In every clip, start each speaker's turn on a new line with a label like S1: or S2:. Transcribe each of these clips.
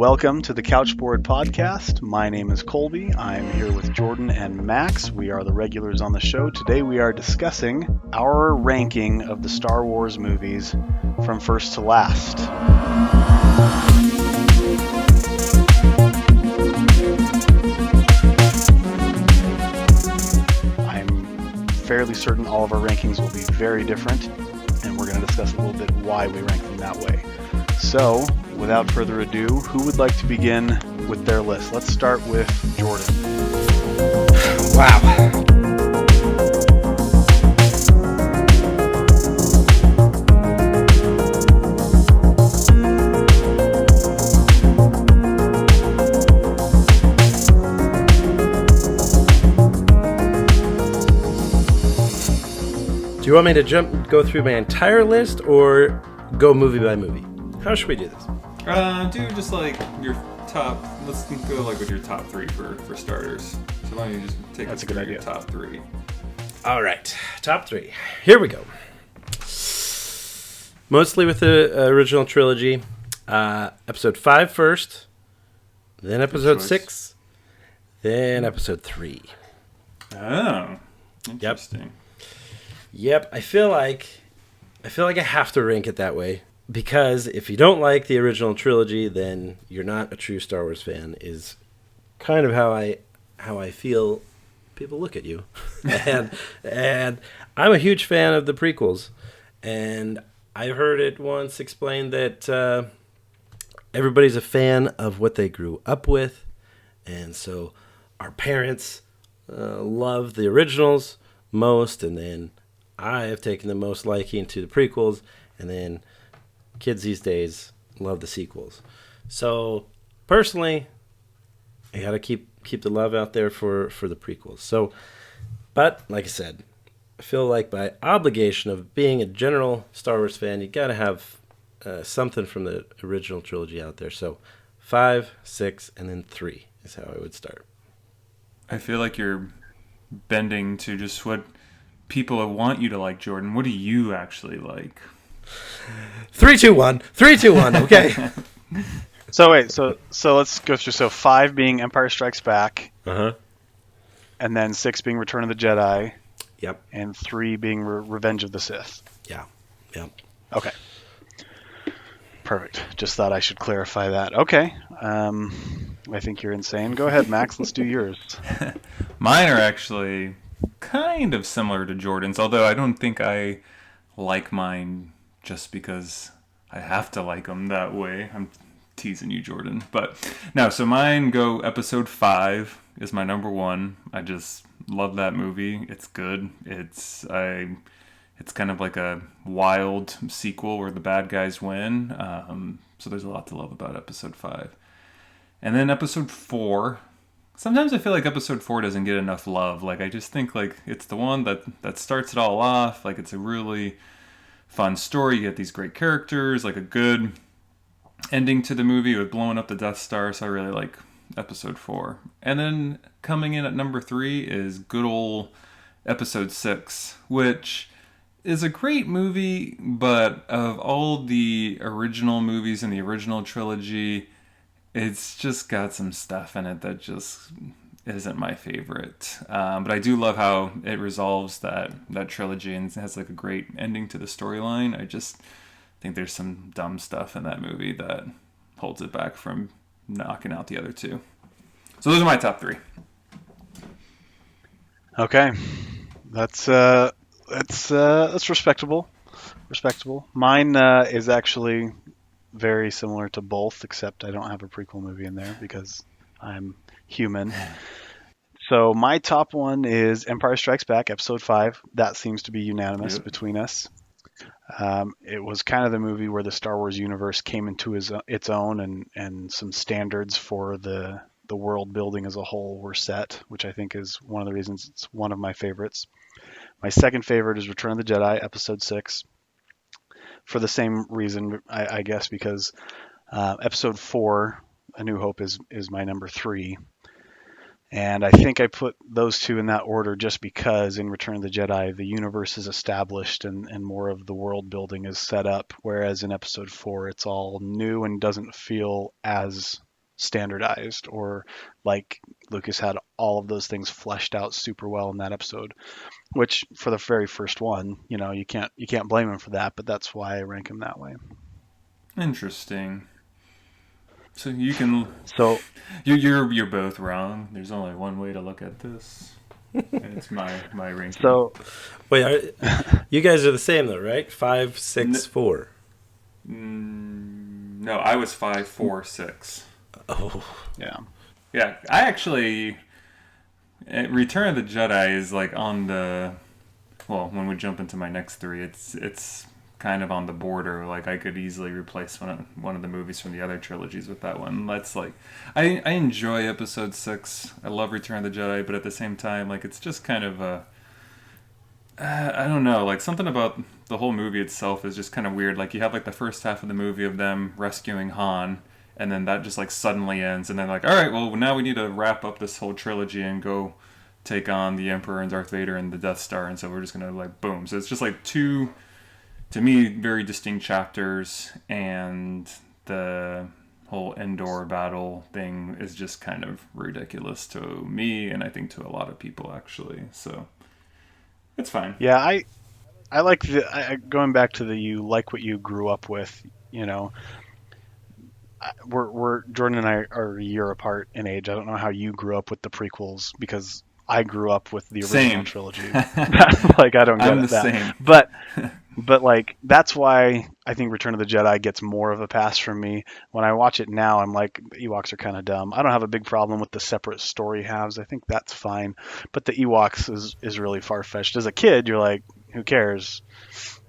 S1: welcome to the Couchboard podcast. My name is Colby. I'm here with Jordan and Max. We are the regulars on the show. Today we are discussing our ranking of the Star Wars movies from first to last. I'm fairly certain all of our rankings will be very different, and we're going to discuss a little bit why we rank them that way. So, without further ado, who would like to begin with their list? Let's start with Jordan.
S2: Wow. Do you want me to go through my entire list or go movie by movie? How should we do this?
S3: Do just like your top. Let's go like with your top three for starters. So why don't you just take us through your top three?
S2: All right, top three. Here we go. Mostly with the original trilogy. Episode 5 first, then episode 6, then episode 3.
S3: Oh, interesting.
S2: Yep, I feel like I have to rank it that way. Because if you don't like the original trilogy, then you're not a true Star Wars fan, is kind of how I feel people look at you. and I'm a huge fan of the prequels. And I heard it once explained that everybody's a fan of what they grew up with. And so our parents love the originals most, and then I have taken the most liking to the prequels, and then kids these days love the sequels. So personally, I gotta keep the love out there for the prequels. So, but like I said, I feel like by obligation of being a general Star Wars fan, you gotta have something from the original trilogy out there. So 5, 6, and then 3 is how I would start.
S3: I feel like you're bending to just what people want you to like, Jordan. What do you actually like?
S2: 3, 2, 1. 3, 2, 1. Okay.
S1: So let's go through. So 5 being Empire Strikes Back.
S2: Uh-huh.
S1: And then 6 being Return of the Jedi.
S2: Yep.
S1: And 3 being Revenge of the Sith.
S2: Yeah. Yep.
S1: Okay. Perfect. Just thought I should clarify that. Okay. I think you're insane. Go ahead, Max. Let's do yours.
S3: Mine are actually kind of similar to Jordan's, although I don't think I like mine just because I have to like them that way. I'm teasing you, Jordan. But no, so mine go episode 5 is my number 1. I just love that movie. It's good. It's kind of like a wild sequel where the bad guys win. So there's a lot to love about episode 5. And then episode 4, sometimes I feel like episode 4 doesn't get enough love. Like, I just think like it's the one that starts it all off. Like, it's a really fun story. You get these great characters, like a good ending to the movie with blowing up the Death Star. So I really like episode 4. And then coming in at number 3 is good old episode 6, which is a great movie, but of all the original movies in the original trilogy, it's just got some stuff in it that just isn't my favorite. But I do love how it resolves that trilogy and has like a great ending to the storyline. I just think there's some dumb stuff in that movie that holds it back from knocking out the other 2. So those are my top 3.
S1: Okay. That's respectable. Respectable. Mine is actually very similar to both, except I don't have a prequel movie in there because I'm human. So my top one is Empire Strikes Back, episode 5. That seems to be unanimous between us. It was kind of the movie where the Star Wars universe came into its own, and some standards for the world building as a whole were set, which I think is one of the reasons it's one of my favorites. My second favorite is Return of the Jedi, episode 6. For the same reason, I guess, because episode 4, A New Hope, is my number 3. And I think I put those two in that order just because in Return of the Jedi, the universe is established and more of the world building is set up, whereas in episode 4, it's all new and doesn't feel as standardized, or like Lucas had all of those things fleshed out super well in that episode. Which for the very first one, you can't blame him for that, but that's why I rank him that way.
S3: Interesting. So you can
S1: So
S3: you're both wrong. There's only one way to look at this, and it's my ranking.
S1: so
S2: Wait, you guys are the same though, right? 5, 6, 4.
S3: No, I was 5, 4, 6.
S2: Oh,
S1: yeah.
S3: Yeah, I actually Return of the Jedi is like on the when we jump into my next three, it's kind of on the border. Like I could easily replace one of the movies from the other trilogies with that one. That's like I enjoy Episode 6. I love Return of the Jedi, but at the same time, like it's just kind of a I don't know, like something about the whole movie itself is just kind of weird. Like you have like the first half of the movie of them rescuing Han, and then that just like suddenly ends, and then like, all right, well now we need to wrap up this whole trilogy and go take on the Emperor and Darth Vader and the Death Star, and so we're just gonna like boom. So it's just like two, to me, very distinct chapters, and the whole Endor battle thing is just kind of ridiculous to me, and I think to a lot of people actually. So it's fine.
S1: Yeah, I like going back to you like what you grew up with. We're Jordan and I are a year apart in age. I don't know how you grew up with the prequels, because I grew up with the original
S3: Same.
S1: trilogy. Like I don't get
S3: I'm the
S1: that.
S3: same.
S1: But like that's why I think Return of the Jedi gets more of a pass from me. When I watch it now, I'm like, the Ewoks are kind of dumb. I don't have a big problem with the separate story halves. I think that's fine. But the Ewoks is really far-fetched. As a kid, you're like, who cares?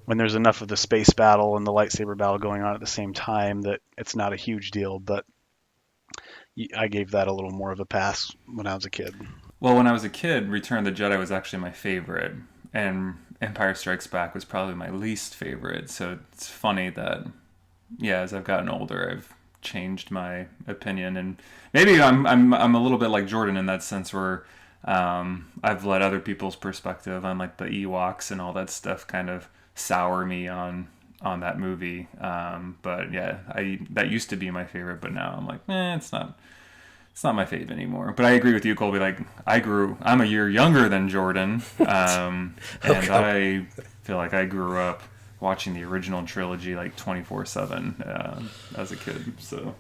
S1: When there's enough of the space battle and the lightsaber battle going on at the same time, that it's not a huge deal. But I gave that a little more of a pass when I was a kid.
S3: Well, when I was a kid, Return of the Jedi was actually my favorite, and Empire Strikes Back was probably my least favorite. So it's funny that, yeah, as I've gotten older, I've changed my opinion, and maybe I'm a little bit like Jordan in that sense, where I've let other people's perspective on like the Ewoks and all that stuff kind of sour me on that movie. But yeah, that used to be my favorite, but now I'm like, it's not. It's not my fave anymore. But I agree with you, Colby. Like I'm a year younger than Jordan, and I feel like I grew up watching the original trilogy like 24/7 as a kid. So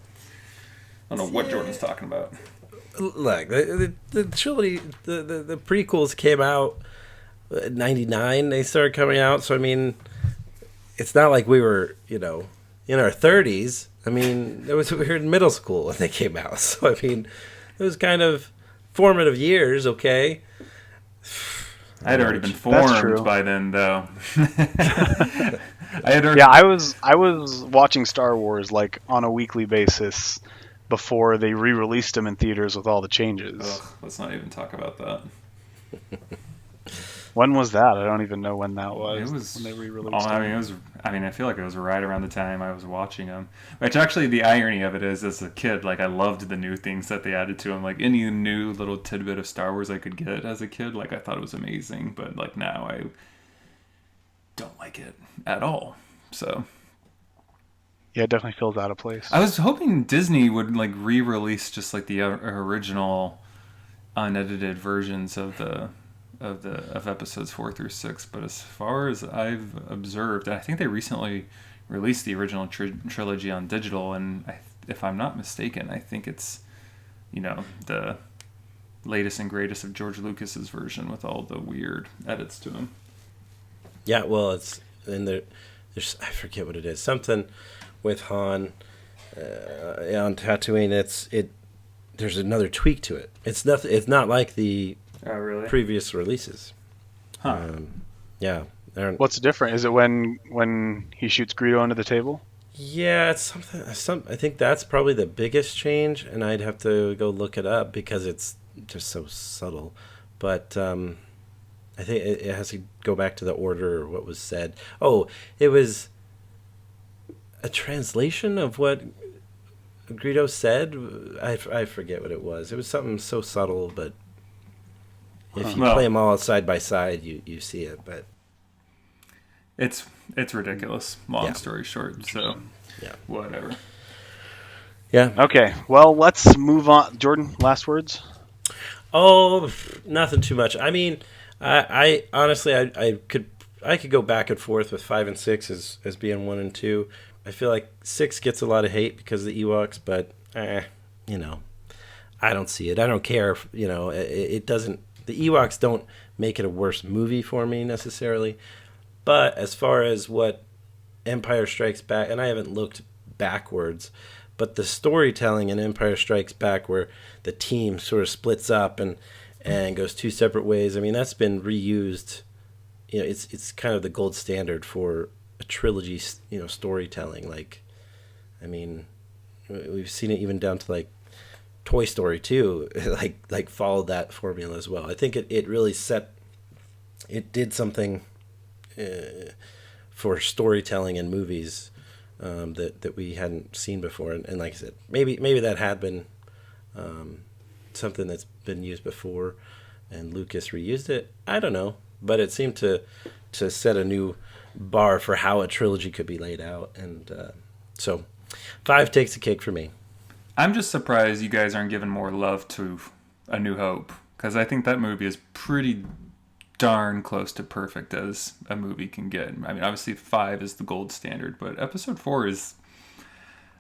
S3: I don't know what Jordan's talking about.
S2: Look, the trilogy, the prequels came out in '99. They started coming out, so I mean, it's not like we were, in our 30s. I mean, we were in middle school when they came out. So, I mean, it was kind of formative years, okay?
S3: I had already been formed by then, though.
S1: Yeah, I was watching Star Wars like on a weekly basis before they re-released them in theaters with all the changes.
S3: Ugh, let's not even talk about that.
S1: When was that? I don't even know when that was.
S3: It was
S1: when they re-released them.
S3: I feel like it was right around the time I was watching them. Which actually, the irony of it is, as a kid, like I loved the new things that they added to them. Like any new little tidbit of Star Wars I could get as a kid, like I thought it was amazing. But like now, I don't like it at all. So
S1: yeah, it definitely feels out of place.
S3: I was hoping Disney would like re-release just like the original unedited versions of episodes 4 through 6, but as far as I've observed, and I think they recently released the original trilogy on digital, and if I'm not mistaken, I think it's the latest and greatest of George Lucas's version with all the weird edits to him.
S2: Yeah, well, it's in there's I forget what it is, something with Han on Tatooine. There's another tweak to it. It's not like the previous releases.
S3: Huh.
S2: Yeah.
S1: What's different? Is it when he shoots Greedo under the table?
S2: Yeah, it's something. I think that's probably the biggest change, and I'd have to go look it up because it's just so subtle. But I think it has to go back to the order or what was said. Oh, it was a translation of what Greedo said. I forget what it was. It was something so subtle, but if you play them all side by side, you see it. But
S3: it's ridiculous. Long story short, so
S2: yeah,
S3: whatever.
S2: Yeah.
S1: Okay, well, let's move on. Jordan, last words?
S2: Oh, nothing too much. I mean, I honestly, I could go back and forth with 5 and 6 as being 1 and 2. I feel like 6 gets a lot of hate because of the Ewoks, but you know, I don't see it. I don't care. It doesn't. The Ewoks don't make it a worse movie for me necessarily. But as far as what Empire Strikes Back, and I haven't looked backwards, but the storytelling in Empire Strikes Back, where the team sort of splits up and goes two separate ways. I mean, that's been reused. It's kind of the gold standard for a trilogy, storytelling. Like, I mean, we've seen it even down to like Toy Story 2, like followed that formula as well. I think it really did something for storytelling in movies that we hadn't seen before. And like I said, maybe that had been something that's been used before, and Lucas reused it. I don't know, but it seemed to set a new bar for how a trilogy could be laid out, and so 5 takes the cake for me.
S3: I'm just surprised you guys aren't giving more love to A New Hope, because I think that movie is pretty darn close to perfect as a movie can get. I mean, obviously 5 is the gold standard, but Episode 4 is...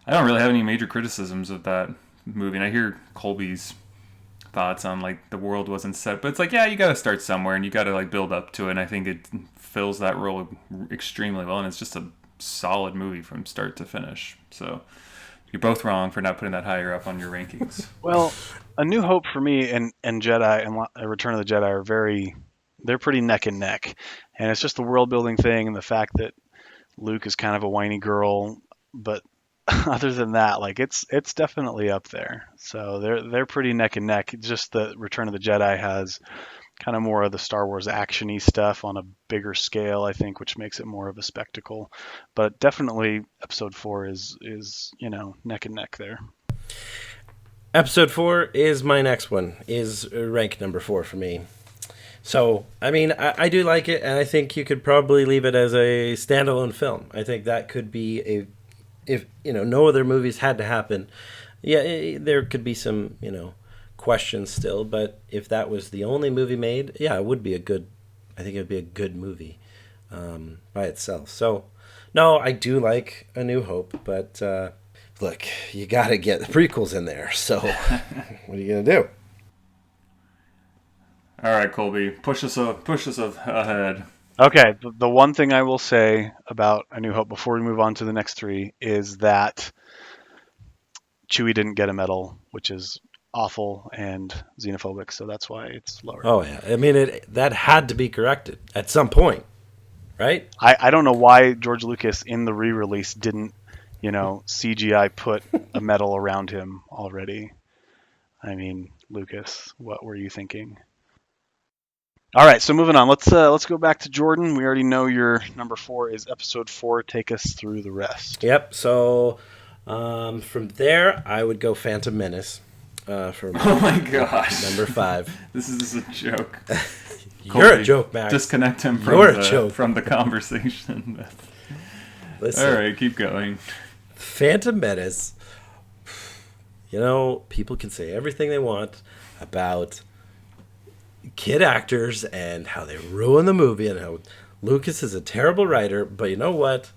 S3: I don't really have any major criticisms of that movie, and I hear Colby's thoughts on, like, the world wasn't set, but it's like, yeah, you gotta start somewhere, and you gotta, like, build up to it, and I think it fills that role extremely well, and it's just a solid movie from start to finish. So you're both wrong for not putting that higher up on your rankings.
S1: Well, A New Hope for me and Jedi and Return of the Jedi are they're pretty neck and neck. And it's just the world building thing and the fact that Luke is kind of a whiny girl, but other than that, like it's definitely up there. So they're pretty neck and neck. It's just that Return of the Jedi has kind of more of the Star Wars actiony stuff on a bigger scale, I think, which makes it more of a spectacle. But definitely Episode 4 is neck and neck there.
S2: Episode 4 is my next one, is rank number 4 for me. So, I mean, I do like it, and I think you could probably leave it as a standalone film. I think that could be if no other movies had to happen. Yeah, there could be some, questions still, but if that was the only movie made, yeah, I think it would be a good movie by itself. So, no, I do like A New Hope, but look, you got to get the prequels in there. So, what are you going to do?
S3: All right, Colby, push us ahead.
S1: Okay, the one thing I will say about A New Hope before we move on to the next 3 is that Chewie didn't get a medal, which is awful and xenophobic, so that's why it's lower.
S2: Oh yeah, I mean that had to be corrected at some point, right?
S1: I don't know why George Lucas in the re-release didn't, CGI put a medal around him already. I mean, Lucas, what were you thinking? All right, so moving on. Let's go back to Jordan. We already know your number 4 is Episode 4. Take us through the rest.
S2: Yep. So from there, I would go Phantom Menace. For
S3: oh my gosh,
S2: number 5.
S3: This is a joke.
S2: You're a joke, Max.
S3: Disconnect him from the conversation.
S2: Listen,
S3: all right, keep going.
S2: Phantom Menace. People can say everything they want about kid actors and how they ruin the movie and how Lucas is a terrible writer, but you know what?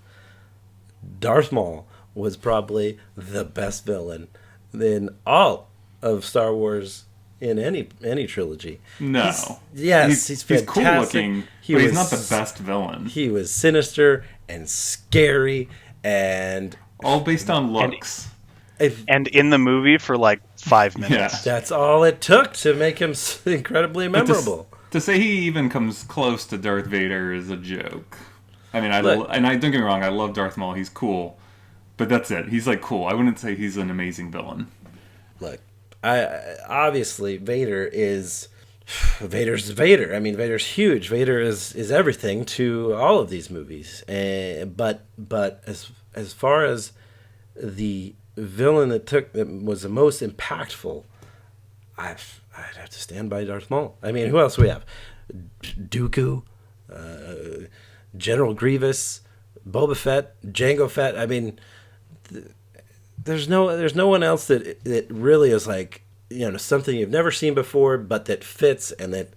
S2: Darth Maul was probably the best villain in all of Star Wars in any trilogy.
S3: No.
S2: He's fantastic.
S3: He's cool looking, but he's not the best villain.
S2: He was sinister and scary and
S3: all based on looks.
S1: And in the movie for like 5 minutes.
S3: Yeah.
S2: That's all it took to make him incredibly memorable.
S3: To say he even comes close to Darth Vader is a joke. I mean, don't get me wrong, I love Darth Maul. He's cool, but that's it. He's like cool. I wouldn't say he's an amazing villain.
S2: Look, obviously Vader's Vader. I mean, Vader's huge. Vader is everything to all of these movies. But as far as the villain that was the most impactful, I'd have to stand by Darth Maul. I mean, who else do we have? Dooku, General Grievous, Boba Fett, Jango Fett. I mean, there's no one else that really is like, something you've never seen before, but that fits that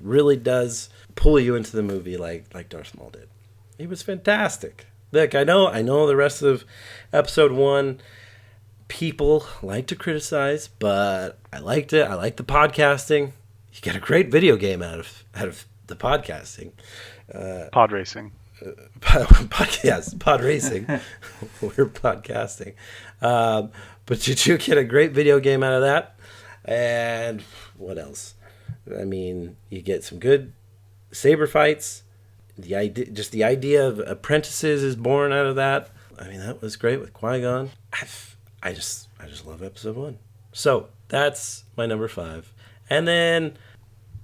S2: really does pull you into the movie like Darth Maul did. He was fantastic. Look, I know the rest of episode 1 people like to criticize, but I liked it. I liked the podcasting. You get a great video game out of the podcasting.
S1: Pod racing.
S2: Yes, pod racing. We're podcasting. But you do get a great video game out of that. And what else? I mean, you get some good saber fights. The idea of apprentices is born out of that. I mean, that was great with Qui-Gon. I just love episode 1. So that's my number 5. And then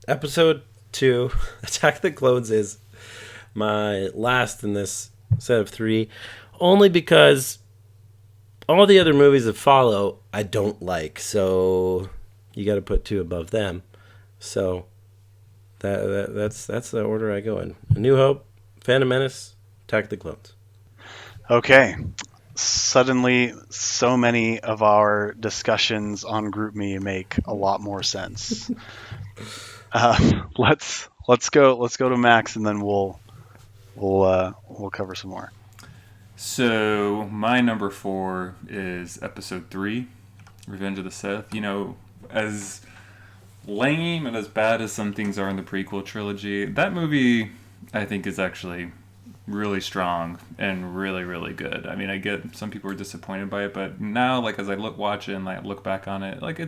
S2: episode 2, Attack of the Clones, is my last in this set of 3, only because all the other movies that follow I don't like, so you got to put 2 above them. So that's the order I go in: A New Hope, Phantom Menace, Attack of the Clones.
S1: Okay. Suddenly, so many of our discussions on GroupMe make a lot more sense. Let's go to Max, and then we'll cover some more.
S3: So my number 4 is episode 3, Revenge of the Sith. As lame and as bad as some things are in the prequel trilogy, that movie I think is actually really strong and really, really good. I mean, I get some people are disappointed by it, but now, like, as I watch it and look back on it, like I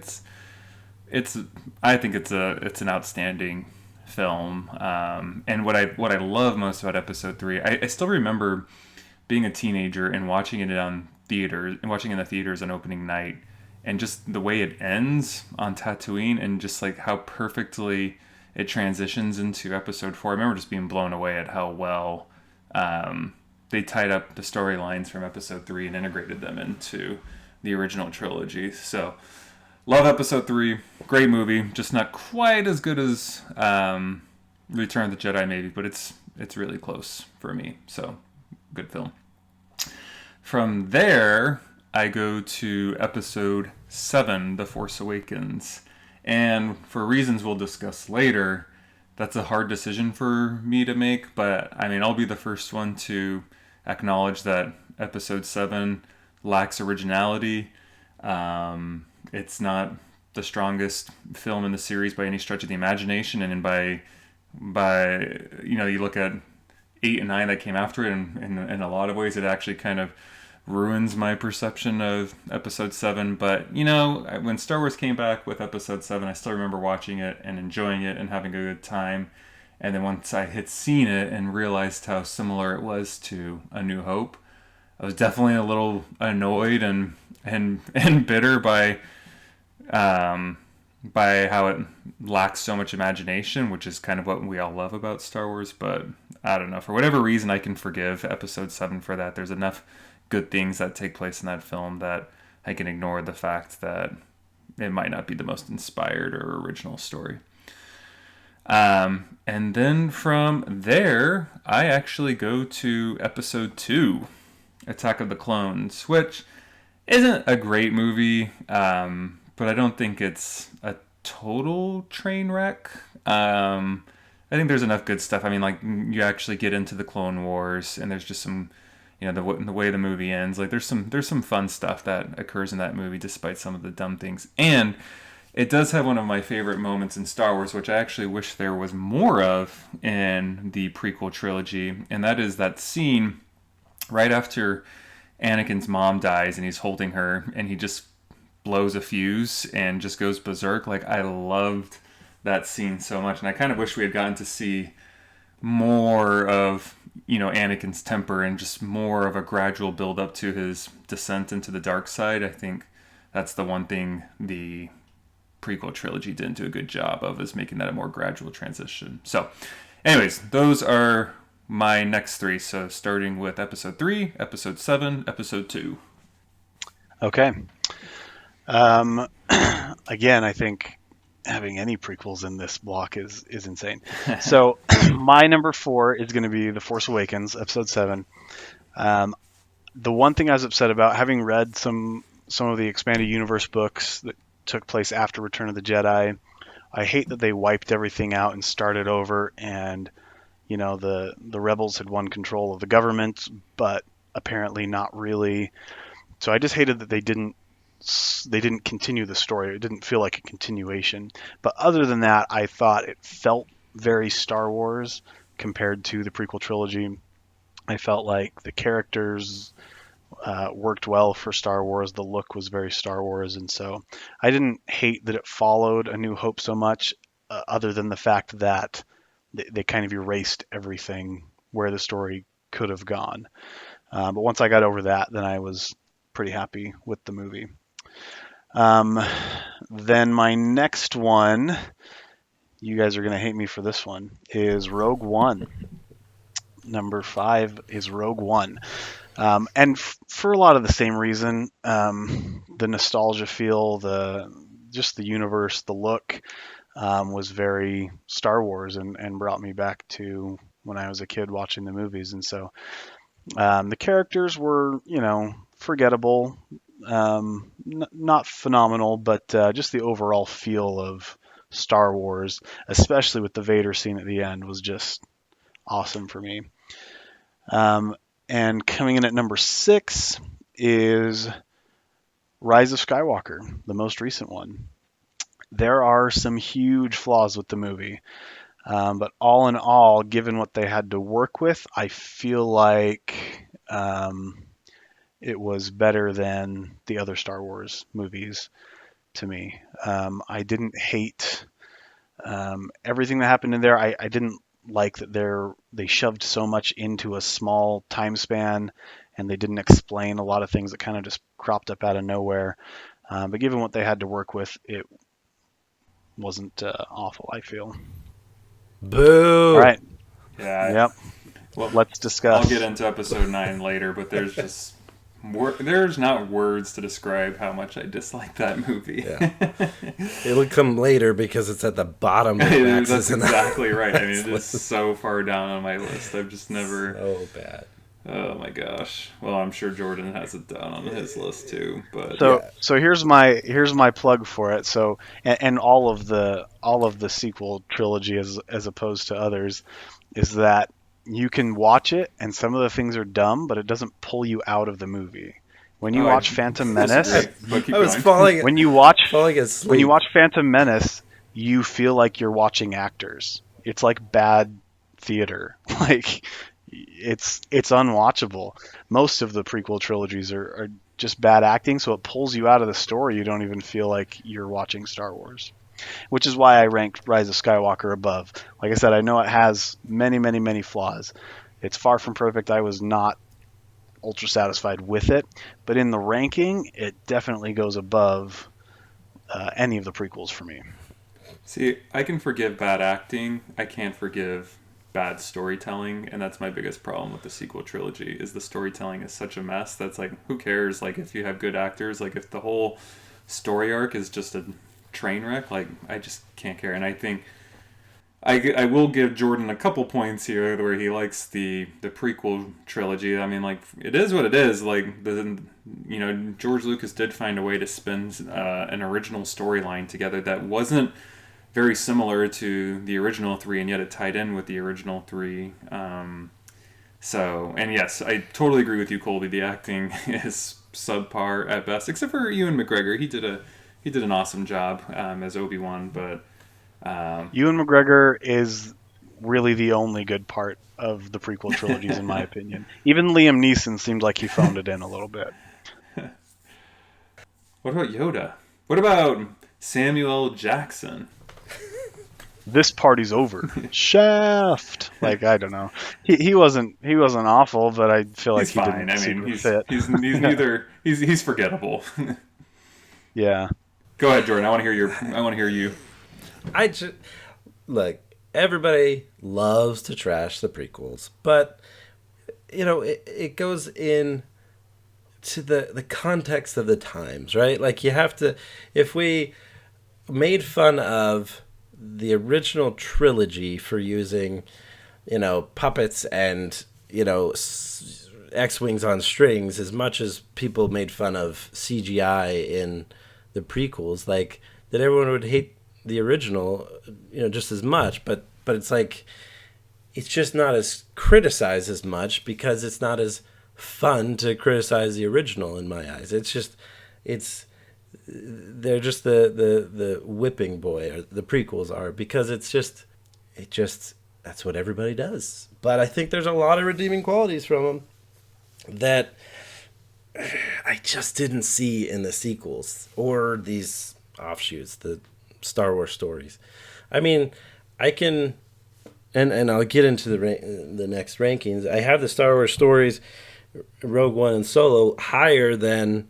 S3: think it's an outstanding film. And what I love most about episode 3, I still remember being a teenager and watching it in the theaters on opening night, and just the way it ends on Tatooine, and just like how perfectly it transitions into episode 4. I remember just being blown away at how well they tied up the storylines from episode 3 and integrated them into the original trilogy. So love episode 3. Great movie. Just not quite as good as Return of the Jedi maybe, but it's really close for me. So good film. From there, I go to episode 7, The Force Awakens. And for reasons we'll discuss later, that's a hard decision for me to make. But I mean, I'll be the first one to acknowledge that episode 7 lacks originality. It's not the strongest film in the series by any stretch of the imagination. And by you look at 8 and 9 that came after it, and in a lot of ways it actually kind of ruins my perception of episode 7. But when Star Wars came back with episode 7, I still remember watching it and enjoying it and having a good time. And then once I had seen it and realized how similar it was to A New Hope, I was definitely a little annoyed and bitter by how it lacks so much imagination, which is kind of what we all love about Star Wars. But I don't know, for whatever reason, I can forgive episode 7 for that. There's enough good things that take place in that film that I can ignore the fact that it might not be the most inspired or original story. And then from there, I actually go to episode 2, Attack of the Clones, which isn't a great movie, but I don't think it's a total train wreck. I think there's enough good stuff. I mean, like, you actually get into the Clone Wars, and there's just some, the way the movie ends. Like, there's some fun stuff that occurs in that movie, despite some of the dumb things. And it does have one of my favorite moments in Star Wars, which I actually wish there was more of in the prequel trilogy, and that is that scene right after Anakin's mom dies, and he's holding her, and he just blows a fuse and just goes berserk. Like, I loved that scene so much, and I kind of wish we had gotten to see more of Anakin's temper and just more of a gradual build up to his descent into the dark side. I think that's the one thing the prequel trilogy didn't do a good job of, is making that a more gradual transition. So anyways, those are my next 3. So starting with episode 3, episode 7, episode 2.
S1: Okay. Again, I think having any prequels in this block is insane. So my number 4 is going to be The Force Awakens, episode 7. The one thing I was upset about, having read some of the expanded universe books that took place after Return of the Jedi, I hate that they wiped everything out and started over, and the rebels had won control of the government, but apparently not really. So I just hated that they didn't continue the story. It didn't feel like a continuation. But other than that, I thought it felt very Star Wars compared to the prequel trilogy. I felt like the characters worked well for Star Wars. The look was very Star Wars, and so I didn't hate that it followed A New Hope so much, other than the fact that they kind of erased everything where the story could have gone. But once I got over that, then I was pretty happy with the movie. Um, then my next one, you guys are going to hate me for this one, is Rogue One. Number 5 is Rogue One. And for a lot of the same reason, the nostalgia feel, just the universe, the look, was very Star Wars and brought me back to when I was a kid watching the movies. And so the characters were, forgettable, not phenomenal, but just the overall feel of Star Wars, especially with the Vader scene at the end, was just awesome for me. And coming in at number 6 is Rise of Skywalker, the most recent one. There are some huge flaws with the movie, but all in all, given what they had to work with, I feel like it was better than the other Star Wars movies to me. I didn't hate everything that happened in there. I didn't like that they shoved so much into a small time span, and they didn't explain a lot of things that kind of just cropped up out of nowhere. But given what they had to work with, it wasn't awful, I feel.
S2: Boo!
S1: All right.
S3: Yeah.
S1: Yep.
S3: Well,
S1: let's discuss.
S3: I'll get into episode 9 later, but there's not words to describe how much I dislike that movie.
S2: Yeah. It'll come later because it's at the bottom of
S3: That's exactly right. I mean, it is so far down on my list. I've just never...
S2: So bad.
S3: Oh my gosh. Well, I'm sure Jordan has it down on his list too. But
S1: so here's my plug for it. So and all of the sequel trilogy as opposed to others is that you can watch it and some of the things are dumb, but it doesn't pull you out of the movie. When you watch Phantom Menace, when you watch Phantom Menace, you feel like you're watching actors. It's like bad theater. Like it's unwatchable. Most of the prequel trilogies are just bad acting, so it pulls you out of the story. You don't even feel like you're watching Star Wars, which is why I ranked Rise of Skywalker above. Like I said, I know it has many, many, many flaws. It's far from perfect. I was not ultra satisfied with it, but in the ranking, it definitely goes above any of the prequels for me.
S3: See, I can forgive bad acting. I can't forgive bad storytelling, and that's my biggest problem with the sequel trilogy. Is the storytelling is such a mess that's like, who cares? Like, if you have good actors, like if the whole story arc is just a train wreck, like I just can't care. And I think I will give Jordan a couple points here where he likes the prequel trilogy. I mean, like, it is what it is. Like, George Lucas did find a way to spin an original storyline together that wasn't very similar to the original 3, and yet it tied in with the original 3. And yes, I totally agree with you, Colby. The acting is subpar at best, except for Ewan McGregor. He did an awesome job as Obi-Wan, but
S1: Ewan McGregor is really the only good part of the prequel trilogies, in my opinion. Even Liam Neeson seemed like he phoned it in a little bit.
S3: What about Yoda? What about Samuel Jackson?
S1: This party's over. Shaft. Like, I don't know. He wasn't awful, but I feel like
S3: he's fine.
S1: Didn't super fit.
S3: He's neither. He's forgettable.
S1: Yeah.
S3: Go ahead, Jordan. I want to hear you.
S2: Look, everybody loves to trash the prequels, but it goes in to the context of the times, right? Like, you have to, if we made fun of the original trilogy for using puppets and X-Wings on strings, as much as people made fun of CGI in the prequels, like that everyone would hate the original, just as much, but it's like it's just not as criticized as much because it's not as fun to criticize the original in my eyes. It's they're just the whipping boy, or the prequels are, because it just that's what everybody does. But I think there's a lot of redeeming qualities from them that I just didn't see in the sequels or these offshoots, the Star Wars stories. I mean, I can, and I'll get into the next rankings. I have the Star Wars stories, Rogue One and Solo, higher than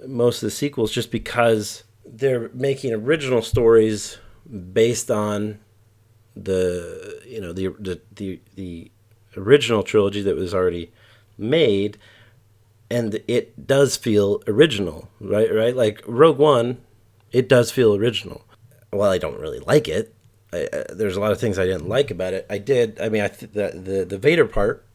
S2: most of the sequels, just because they're making original stories based on the original trilogy that was already made, and it does feel original, right? Like Rogue One, it does feel original. Well, I don't really like it. There's a lot of things I didn't like about it. The Vader part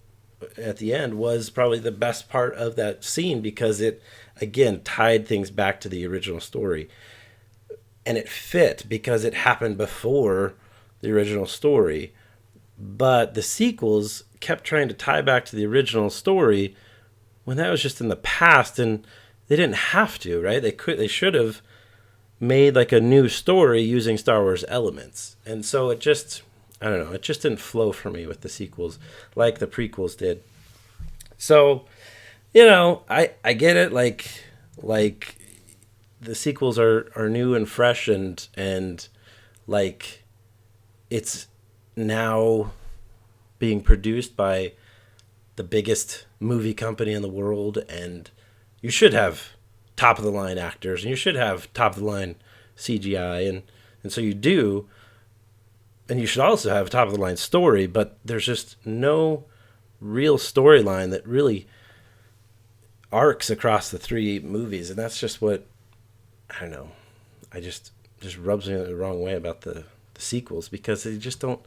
S2: at the end was probably the best part of that scene, because it again tied things back to the original story, and it fit because it happened before the original story. But the sequels kept trying to tie back to the original story when that was just in the past, and they didn't have to, right? They should have made like a new story using Star Wars elements. And so it just, I don't know, it just didn't flow for me with the sequels like the prequels did. So, I get it, like the sequels are new and fresh, and like it's now being produced by the biggest movie company in the world, and you should have top of the line actors, and you should have top of the line CGI, and so you do, and you should also have top of the line story, but there's just no real storyline that really arcs across the three movies, and that's just what, I don't know, I just rubs me the wrong way about the sequels, because they just don't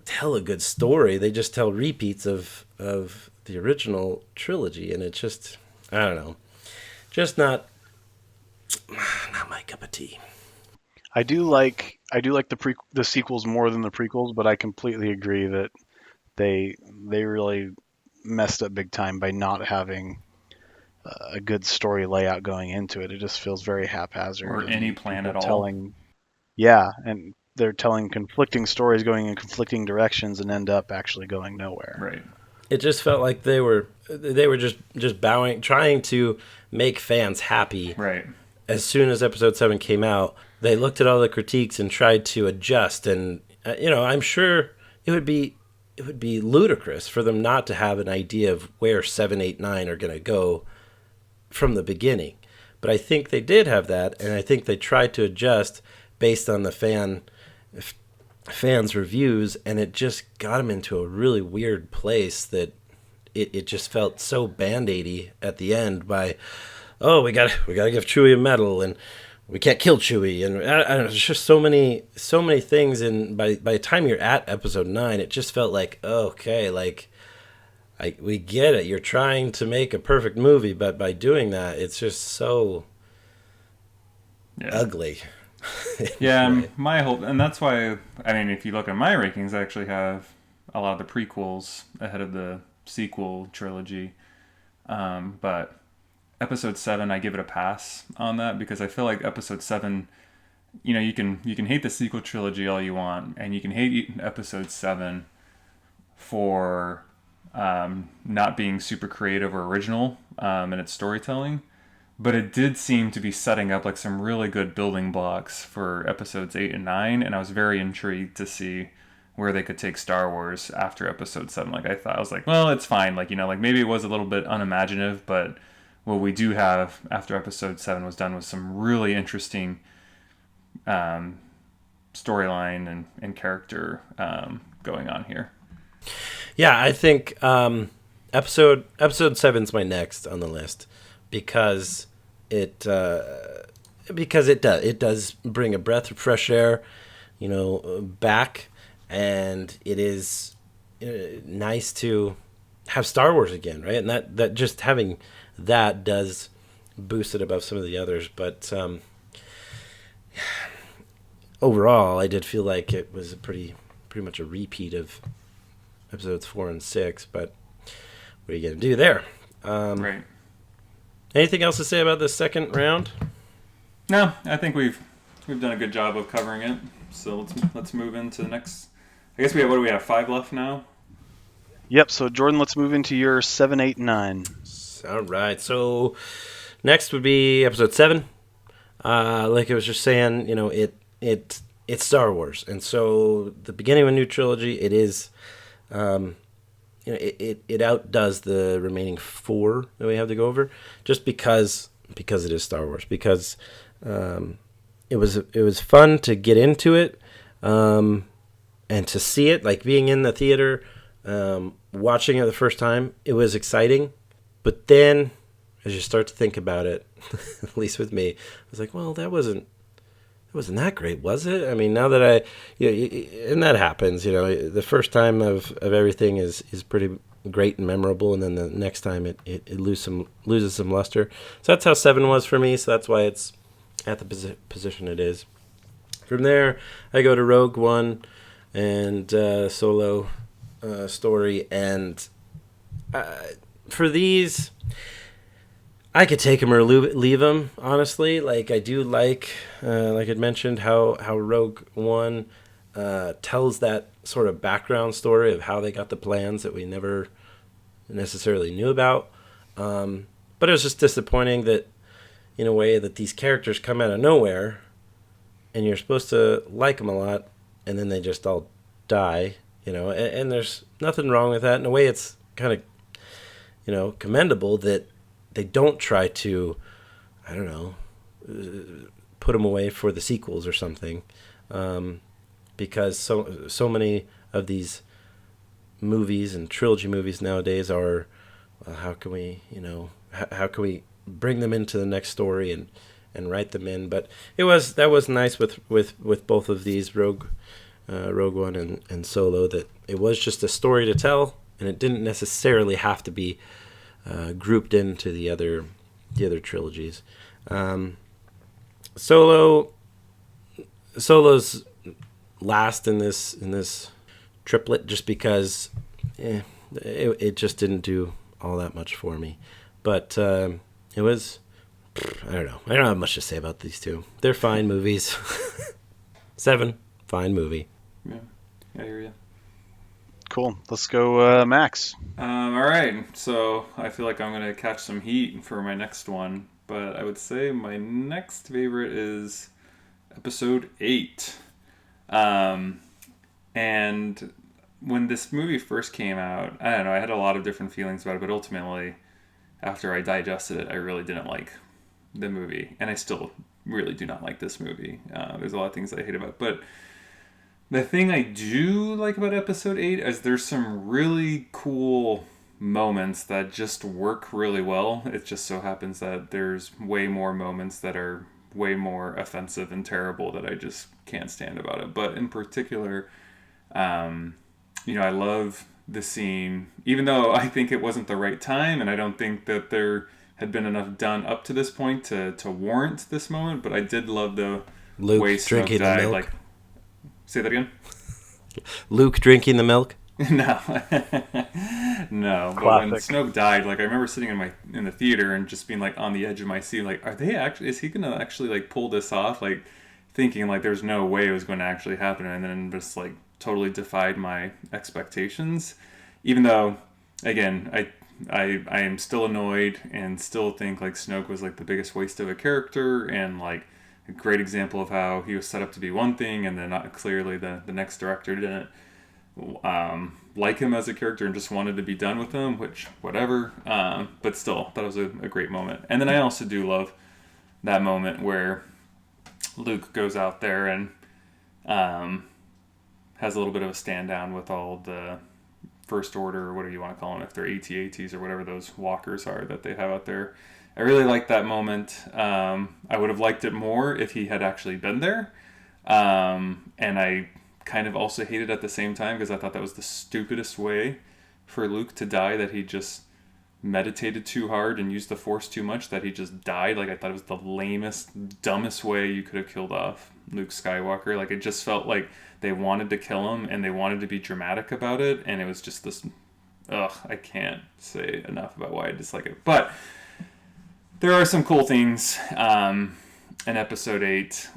S2: tell a good story. They just tell repeats of the original trilogy, and it's just, I don't know, just not my cup of tea.
S1: I do like the sequels more than the prequels, but I completely agree that they really messed up big time by not having a good story layout going into it. It just feels very haphazard.
S3: Or any plan at all.
S1: Yeah, and they're telling conflicting stories going in conflicting directions and end up actually going nowhere.
S3: Right.
S2: It just felt like they were just bowing, trying to make fans happy.
S3: Right.
S2: As soon as Episode 7 came out, they looked at all the critiques and tried to adjust. And I'm sure it would be ludicrous for them not to have an idea of where 7, 8, 9 are going to go from the beginning. But I think they did have that, and I think they tried to adjust based on the fans' reviews, and it just got them into a really weird place that it just felt so Band-Aidy at the end by, oh, we gotta give Chewie a medal, and we can't kill Chewie, and I don't know, there's just so many things, and by the time you're at Episode 9, it just felt like, okay, like, we get it, you're trying to make a perfect movie, but by doing that, it's just so ugly.
S3: Yeah, my whole, and that's why, I mean, if you look at my rankings, I actually have a lot of the prequels ahead of the sequel trilogy. But Episode 7, I give it a pass on that, because I feel like Episode 7, you can hate the sequel trilogy all you want, and you can hate Episode 7 for not being super creative or original in its storytelling. But it did seem to be setting up like some really good building blocks for Episodes 8 and 9, and I was very intrigued to see where they could take Star Wars after Episode 7. Like, I was like, well, it's fine. Like, like maybe it was a little bit unimaginative, but what we do have after Episode 7 was done with some really interesting storyline and character going on here.
S2: Yeah, I think episode 7's my next on the list, because it does bring a breath of fresh air, back, and it is nice to have Star Wars again, right? And that just having that does boost it above some of the others. But overall, I did feel like it was a pretty much a repeat of episodes 4 and 6. But what are you gonna do there?
S3: Right.
S2: Anything else to say about this second round?
S3: No, I think we've done a good job of covering it. So let's move into the next. I guess we have, what do we have, 5 left now?
S1: Yep. So Jordan, let's move into your 7, 8, 9.
S2: All right. So next would be episode 7. Like I was just saying, it's Star Wars, and so the beginning of a new trilogy. It is, it outdoes the remaining 4 that we have to go over, just because it is Star Wars. Because it was fun to get into it, and to see it, like being in the theater, watching it the first time. It was exciting, but then as you start to think about it, at least with me, I was like, well, that wasn't that great, was it? I mean, now that and that happens, the first time of everything is pretty great and memorable, and then the next time it loses some luster. So that's how 7 was for me. So that's why it's at the position it is. From there, I go to Rogue One and Solo story, and for these, I could take them or leave them, honestly. Like, I do like I'd mentioned, how Rogue One tells that sort of background story of how they got the plans that we never necessarily knew about. But it was just disappointing that, in a way, that these characters come out of nowhere, and you're supposed to like them a lot, and then they just all die, and there's nothing wrong with that. In a way, it's kind of, commendable that they don't try to, I don't know, put them away for the sequels or something, because so many of these movies and trilogy movies nowadays are, well, how can we bring them into the next story and write them in? But that was nice with both of these, Rogue One and Solo, that it was just a story to tell, and it didn't necessarily have to be grouped into the other trilogies. Solo's last in this triplet, just because it just didn't do all that much for me. But it was, I don't know. I don't have much to say about these two. They're fine movies. 7, fine movie.
S3: Yeah, I hear you.
S1: Cool. Let's go, Max.
S3: All right, so I feel like I'm going to catch some heat for my next one, but I would say my next favorite is episode 8. And when this movie first came out, I don't know, I had a lot of different feelings about it, but ultimately, after I digested it, I really didn't like the movie, and I still really do not like this movie. There's a lot of things I hate about it, but the thing I do like about episode 8 is there's some really cool moments that just work really well. It just so happens that there's way more moments that are way more offensive and terrible that I just can't stand about it. But in particular, I love the scene, even though I think it wasn't the right time, and I don't think that there had been enough done up to this point to warrant this moment, but I did love the
S2: Luke
S3: way Snoke
S2: drinking
S3: died.
S2: the milk.
S3: Say that again?
S2: Luke drinking the milk?
S3: No. No. But when Snoke died, I remember sitting in the theater and just being on the edge of my seat, is he gonna actually pull this off? Thinking there's no way it was going to actually happen, and then just totally defied my expectations. Even though, again, I am still annoyed and still think Snoke was the biggest waste of a character, and a great example of how he was set up to be one thing, and then clearly the next director didn't like him as a character and just wanted to be done with him, which, whatever. But still, that was a great moment. And then I also do love that moment where Luke goes out there and has a little bit of a stand down with all the First Order, or whatever you want to call them, if they're AT-ATs or whatever those walkers are that they have out there. I really liked that moment. I would have liked it more if he had actually been there. And I kind of also hated it at the same time, because I thought that was the stupidest way for Luke to die that he just meditated too hard and used the Force too much that he just died. Like I thought it was the lamest, dumbest way you could have killed off Luke Skywalker. Like it just felt like they wanted to kill him and they wanted to be dramatic about it, and it was just this. Ugh, I can't say enough about why I dislike it. But there are some cool things in Episode 8,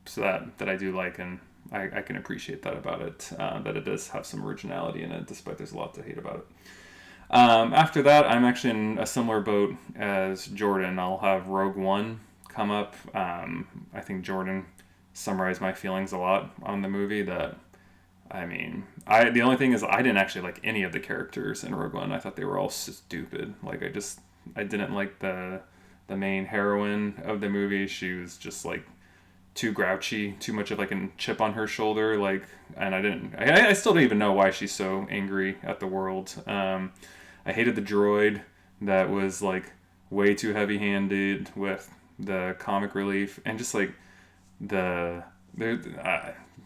S3: so that I do like, and I can appreciate that about it. That it does have some originality in it, despite there's a lot to hate about it. After that, I'm actually in a similar boat as Jordan. I'll have Rogue One come up. I think Jordan summarized my feelings a lot on the movie. That I mean, the only thing is I didn't actually like any of the characters in Rogue One. I thought they were all stupid. Like I didn't like the main heroine of the movie. She was just like too grouchy, too much of like a chip on her shoulder. Like, and I still don't even know why she's so angry at the world. I hated the droid that was like way too heavy-handed with the comic relief, and just like the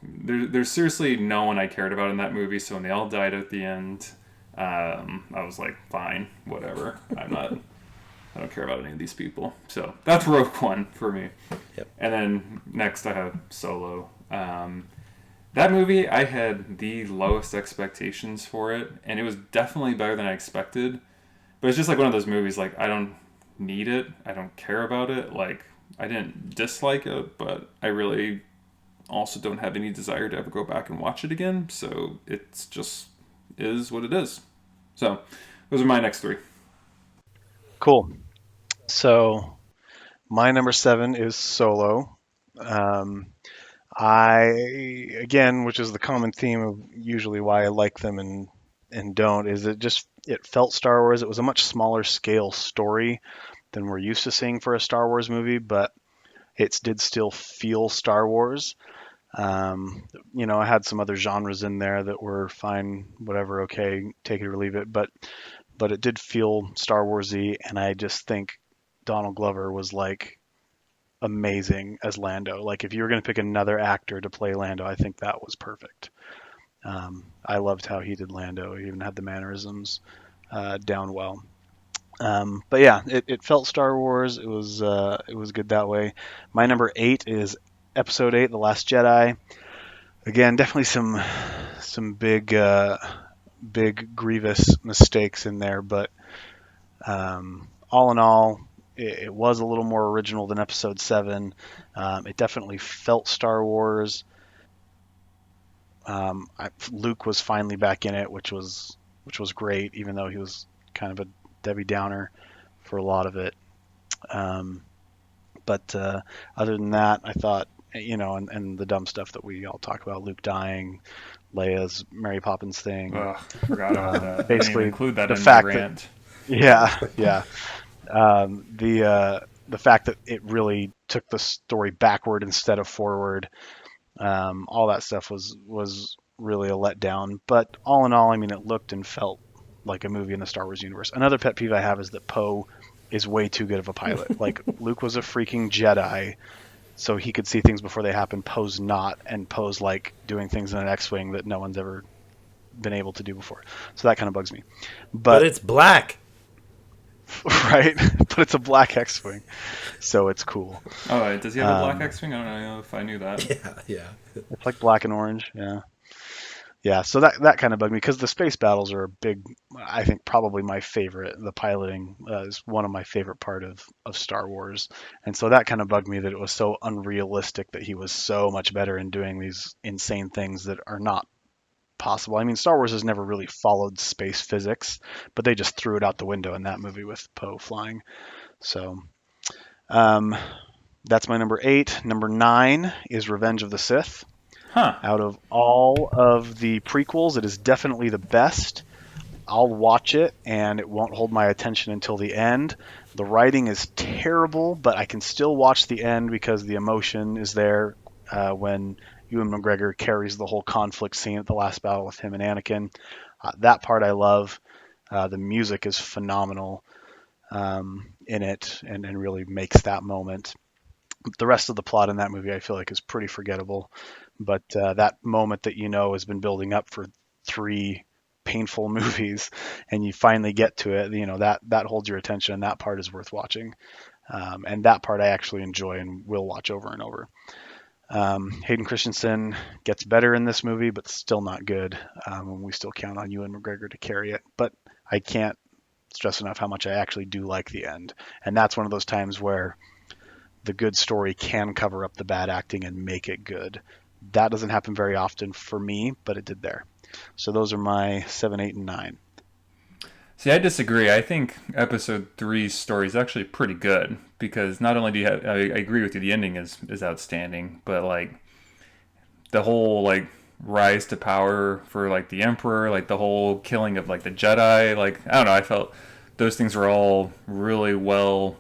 S3: there's seriously no one I cared about in that movie. So when they all died at the end, I was like, fine, whatever. I don't care about any of these people. So that's Rogue One for me.
S2: Yep.
S3: And then next I have Solo. That movie, I had the lowest expectations for it, and it was definitely better than I expected. But it's just like one of those movies, like, I don't need it. I don't care about it. Like, I didn't dislike it, but I really also don't have any desire to ever go back and watch it again. So it's just is what it is. So those are my next three.
S1: Cool. So my number 7 is Solo. Um, I again, which is the common theme of usually why I like them and don't, is it felt Star Wars. It was a much smaller scale story than we're used to seeing for a Star Wars movie, but it did still feel Star Wars. I had some other genres in there that were fine, whatever, okay, take it or leave it, but it did feel Star Warsy, and I just think Donald Glover was like amazing as Lando. Like if you were going to pick another actor to play Lando, I think that was perfect. I loved how he did Lando. He even had the mannerisms down well. But yeah, it felt Star Wars. It was good that way. My number 8 is Episode 8, The Last Jedi. Again, definitely some big grievous mistakes in there, but all in all, it was a little more original than Episode 7. It definitely felt Star Wars. Luke was finally back in it, which was great, even though he was kind of a Debbie Downer for a lot of it. Um, but other than that, I thought, and the dumb stuff that we all talk about, Luke dying, Leia's Mary Poppins thing,
S3: Ugh, forgot about that. I didn't even
S1: basically
S3: include that
S1: the
S3: in my
S1: fact that,
S3: rant.
S1: yeah, yeah, the fact that it really took the story backward instead of forward. All that stuff was really a letdown. But all in all, I mean, it looked and felt like a movie in the Star Wars universe. Another pet peeve I have is that Poe is way too good of a pilot. Like Luke was a freaking Jedi, so he could see things before they happen. Poe's not, and Poe's like doing things in an X-wing that no one's ever been able to do before. So that kind of bugs me.
S2: But
S1: But
S2: it's black.
S1: right, but it's a black X-wing, so it's cool.
S3: Oh, does he have a black
S1: Um,
S3: X-wing? I don't know if I knew that.
S2: Yeah, yeah.
S1: it's like black and orange. Yeah. Yeah, so that kind of bugged me because the space battles are a big, I think probably my favorite. The piloting is one of my favorite part of Star Wars, and so that kind of bugged me that it was so unrealistic that he was so much better in doing these insane things that are not possible. I mean, Star Wars has never really followed space physics, but they just threw it out the window in that movie with Poe flying. So um, that's my number 8. Number 9 is Revenge of the Sith.
S3: Huh.
S1: Out of all of the prequels, it is definitely the best. I'll watch it and it won't hold my attention until the end. The writing is terrible, but I can still watch the end because the emotion is there when Ewan McGregor carries the whole conflict scene at the last battle with him and Anakin. That part I love. The music is phenomenal in it and really makes that moment. The rest of the plot in that movie I feel like is pretty forgettable. But that moment that has been building up for 3 painful movies, and you finally get to it, that holds your attention. And that part is worth watching, and that part I actually enjoy and will watch over and over. Hayden Christensen gets better in this movie, but still not good. And we still count on Ewan McGregor to carry it. But I can't stress enough how much I actually do like the end. And that's one of those times where the good story can cover up the bad acting and make it good. That doesn't happen very often for me, but it did there. So those are my 7, 8, and 9.
S3: See, I disagree. I think episode 3's story is actually pretty good because not only do you have, I agree with you, the ending is outstanding, but like the whole like rise to power for like the Emperor, like the whole killing of like the Jedi, like I don't know, I felt those things were all really well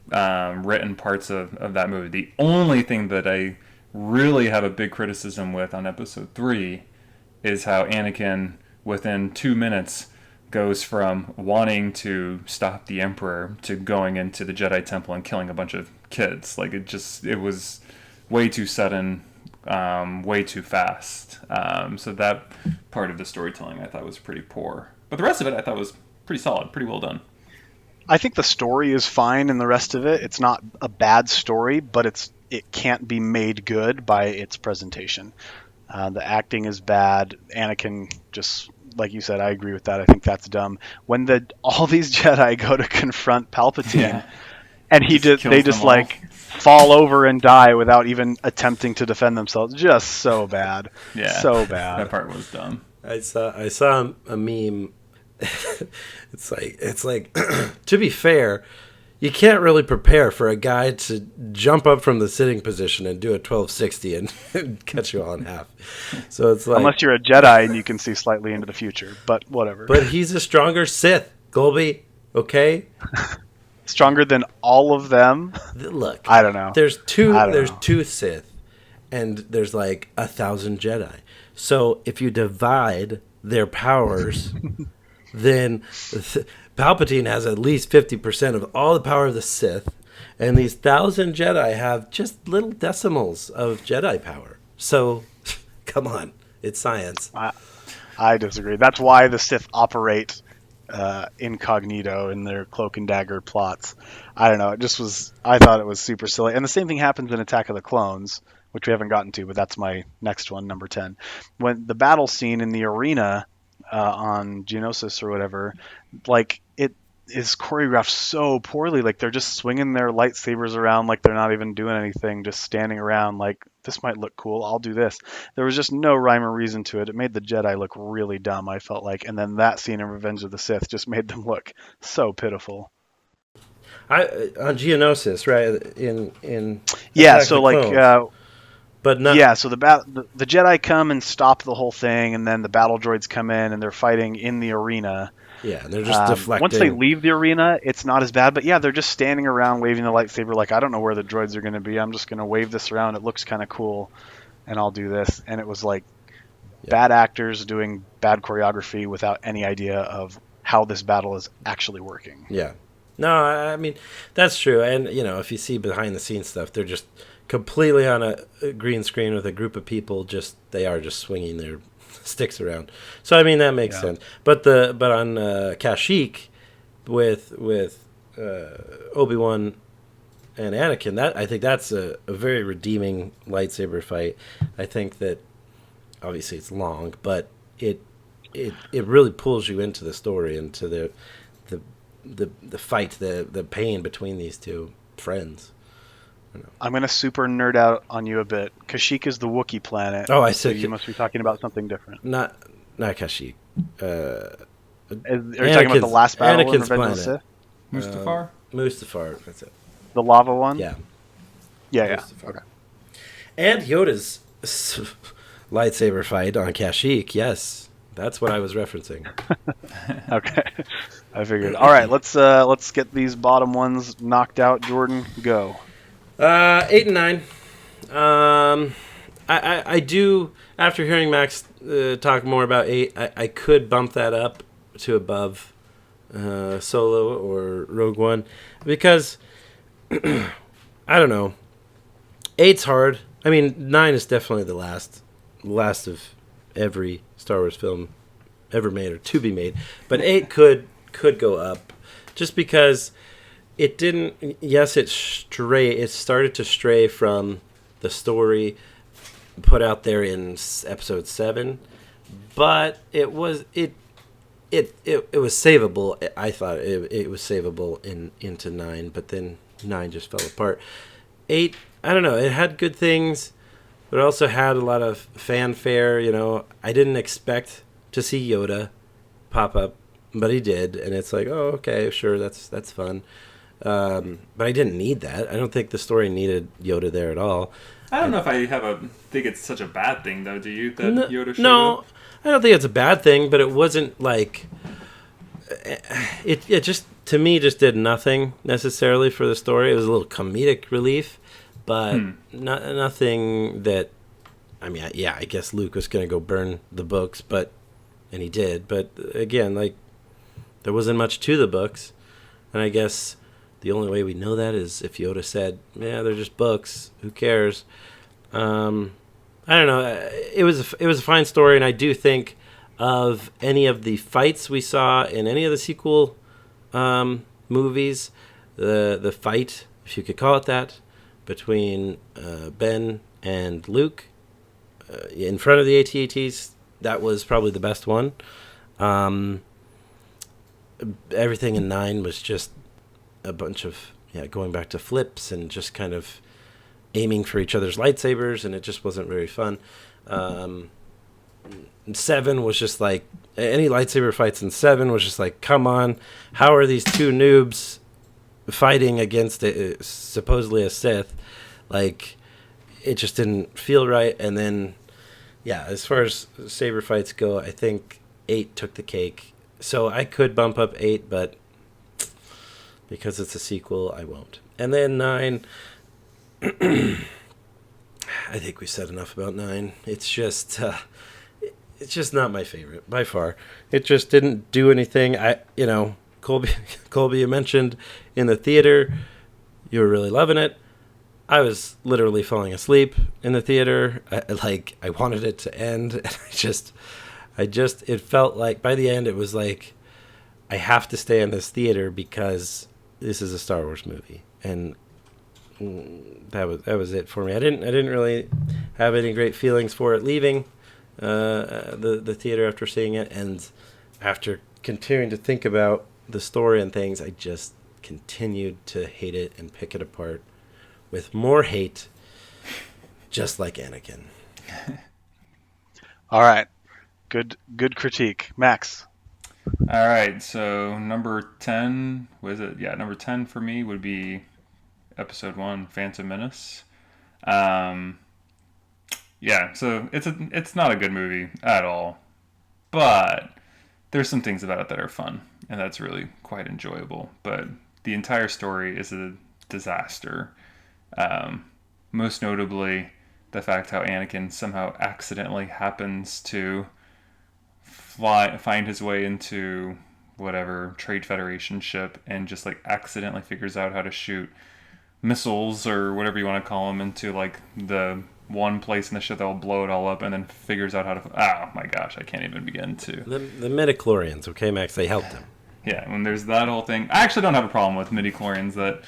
S3: written parts of that movie. The only thing that I really have a big criticism with on episode 3 is how Anakin within 2 minutes goes from wanting to stop the Emperor to going into the Jedi Temple and killing a bunch of kids. Like it was way too sudden, way too fast. So that part of the storytelling I thought was pretty poor. But the rest of it I thought was pretty solid, pretty well done.
S1: I think the story is fine in the rest of it. It's not a bad story, but it can't be made good by its presentation. The acting is bad. Anakin, just like you said, I agree with that. I think that's dumb. When all these Jedi go to confront Palpatine, and they just like fall over and die without even attempting to defend themselves. Just so bad.
S3: Yeah,
S1: so bad.
S3: That part was dumb.
S2: I saw a meme. It's like to be fair, you can't really prepare for a guy to jump up from the sitting position and do a 1260 and cut you all in half. So it's like,
S1: unless you're a Jedi and you can see slightly into the future, but whatever.
S2: But he's a stronger Sith, Colby. Okay,
S1: stronger than all of them.
S2: Look,
S1: I don't know.
S2: There's two Sith, and there's like 1,000 Jedi. So if you divide their powers, then Palpatine has at least 50% of all the power of the Sith, and these 1,000 Jedi have just little decimals of Jedi power. So, come on, it's science.
S1: I disagree. That's why the Sith operate incognito in their cloak and dagger plots. I don't know. I thought it was super silly. And the same thing happens in Attack of the Clones, which we haven't gotten to, but that's my next one, number 10. When the battle scene in the arena on Geonosis or whatever, like it is choreographed so poorly. Like they're just swinging their lightsabers around like they're not even doing anything, just standing around like, this might look cool, I'll do this. There was just no rhyme or reason to it. It made the Jedi look really dumb, I felt like. And then that scene in Revenge of the Sith just made them look so pitiful.
S2: On Geonosis, right? In
S1: yeah,
S2: Attack
S1: so
S2: of the
S1: like
S2: Clones. But not,
S1: yeah, so the Jedi come and stop the whole thing, and then the battle droids come in and they're fighting in the arena.
S2: Yeah, they're just deflecting.
S1: Once they leave the arena, it's not as bad. But yeah, they're just standing around waving the lightsaber like, I don't know where the droids are going to be. I'm just going to wave this around. It looks kind of cool, and I'll do this. And it was like bad actors doing bad choreography without any idea of how this battle is actually working.
S2: Yeah. No, I mean, that's true. And, if you see behind the scenes stuff, they're just completely on a green screen with a group of people. They are just swinging their sticks around. So I mean that makes sense. But on Kashyyyk with Obi-Wan and Anakin, I think that's a very redeeming lightsaber fight. I think that obviously it's long, but it really pulls you into the story, into the fight, the pain between these two friends.
S1: I'm going to super nerd out on you a bit. Kashyyyk is the Wookiee planet.
S2: Oh, I said...
S1: So you must be talking about something different.
S2: Not Kashyyyk.
S1: Are you talking about the last battle in Revenge of the Sith?
S3: Mustafar?
S2: Mustafar, that's it.
S1: The lava one?
S2: Yeah.
S1: Yeah.
S2: Okay. And Yoda's lightsaber fight on Kashyyyk, yes. That's what I was referencing.
S1: Okay. I figured. All right, let's get these bottom ones knocked out. Jordan, go.
S2: 8 and 9. I do, after hearing Max talk more about 8, I could bump that up to above Solo or Rogue One, because I don't know. 8's hard. I mean, 9 is definitely the last of every Star Wars film ever made or to be made. But 8 could go up, just because it didn't. Yes, it started to stray from the story put out there in episode 7, but it was savable. I thought it was savable into 9, but then 9 just fell apart. 8, I don't know. It had good things, but it also had a lot of fanfare. I didn't expect to see Yoda pop up, but he did, and it's like, oh, okay, sure, that's fun. But I didn't need that. I don't think the story needed Yoda there at all.
S3: I don't know if I think it's such a bad thing, though. Do you, that Yoda showed
S2: No,
S3: up?
S2: I don't think it's a bad thing, but it wasn't like... It just, to me, just did nothing necessarily for the story. It was a little comedic relief, but nothing that... I mean, yeah, I guess Luke was going to go burn the books, and he did. But again, like, there wasn't much to the books, and I guess the only way we know that is if Yoda said, "Yeah, they're just books. Who cares?" I don't know. It was a fine story, and I do think of any of the fights we saw in any of the sequel movies, the fight, if you could call it that, between Ben and Luke in front of the AT-ATs, that was probably the best one. Everything in 9 was just a bunch of going back to flips and just kind of aiming for each other's lightsabers, and it just wasn't very fun. 7 was just like, any lightsaber fights in 7 was just like, come on, how are these two noobs fighting against supposedly a Sith? Like, it just didn't feel right. And then, as far as saber fights go, I think 8 took the cake. So I could bump up 8, but because it's a sequel, I won't. And then 9, I think we said enough about 9. It's just not my favorite by far. It just didn't do anything. Colby, you mentioned in the theater, you were really loving it. I was literally falling asleep in the theater. I wanted it to end, and it felt like by the end it was like, I have to stay in this theater because this is a Star Wars movie, and that was it for me. I didn't really have any great feelings for it leaving the theater after seeing it, and after continuing to think about the story and things, I just continued to hate it and pick it apart with more hate, just like Anakin.
S1: All right. Good critique. Max.
S3: All right, so number 10, was it? Yeah, number 10 for me would be episode 1, Phantom Menace. So it's not a good movie at all, but there's some things about it that are fun, and that's really quite enjoyable. But the entire story is a disaster. Most notably, the fact how Anakin somehow accidentally happens to find his way into whatever Trade Federation ship and just like accidentally figures out how to shoot missiles or whatever you want to call them into like the one place in the ship that will blow it all up, and then figures out how to... Oh my gosh, I can't even begin to...
S2: The midichlorians, okay, Max, they helped him.
S3: Yeah, when there's that whole thing... I actually don't have a problem with midichlorians. That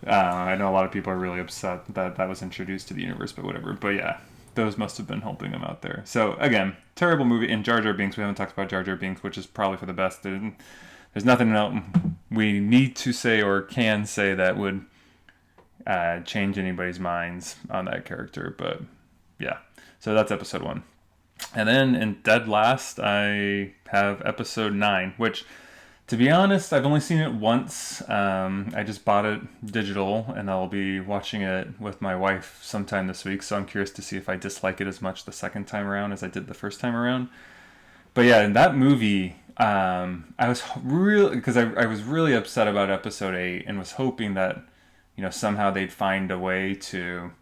S3: I know a lot of people are really upset that was introduced to the universe, but whatever. But yeah, those must have been helping him out there. So again, terrible movie. And Jar Jar Binks, we haven't talked about Jar Jar Binks, which is probably for the best. There's nothing else we need to say or can say that would change anybody's minds on that character. But yeah, so that's episode 1. And then in dead last, I have episode 9, which, to be honest, I've only seen it once. I just bought it digital, and I'll be watching it with my wife sometime this week, so I'm curious to see if I dislike it as much the second time around as I did the first time around. But yeah, in that movie, I was really... because I was really upset about episode 8 and was hoping that, somehow they'd find a way to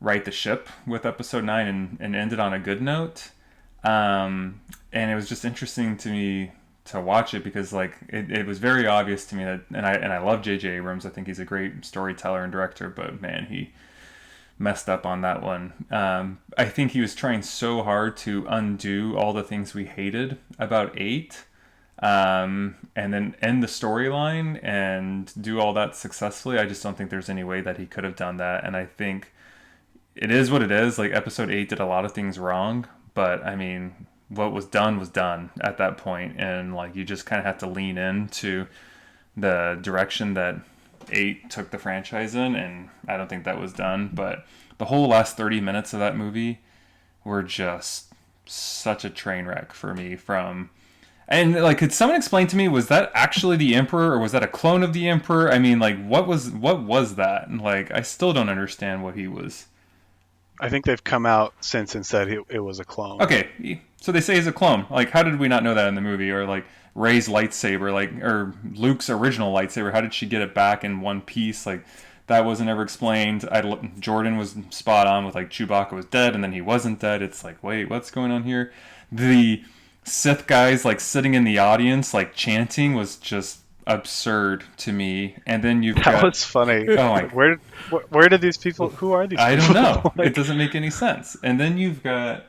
S3: right the ship with episode 9 and end it on a good note. And it was just interesting to me to watch it because like it was very obvious to me that, and I love J.J. Abrams. I think he's a great storyteller and director, but man, he messed up on that one. I think he was trying so hard to undo all the things we hated about 8, and then end the storyline and do all that successfully. I just don't think there's any way that he could have done that. And I think it is what it is. Like, episode 8 did a lot of things wrong, but I mean, what was done at that point, and like you just kind of have to lean into the direction that 8 took the franchise in, and I don't think that was done. But the whole last 30 minutes of that movie were just such a train wreck for me. And like, could someone explain to me, was that actually the Emperor, or was that a clone of the Emperor? I mean, like, what was that? And like, I still don't understand what he was.
S1: I think they've come out since and said it was a clone.
S3: Okay, so they say he's a clone. Like, how did we not know that in the movie? Or like Rey's lightsaber, like, or Luke's original lightsaber, how did she get it back in one piece? Like, that wasn't ever explained. Jordan was spot on with like Chewbacca was dead and then he wasn't dead. It's like, wait, what's going on here? The Sith guys like sitting in the audience like chanting was just absurd to me. And then you've
S1: That
S3: got,
S1: was funny.
S3: oh my,
S1: Where did these people? Who are these
S3: I
S1: people?
S3: don't know.
S1: Like,
S3: It doesn't make any sense. And then you've got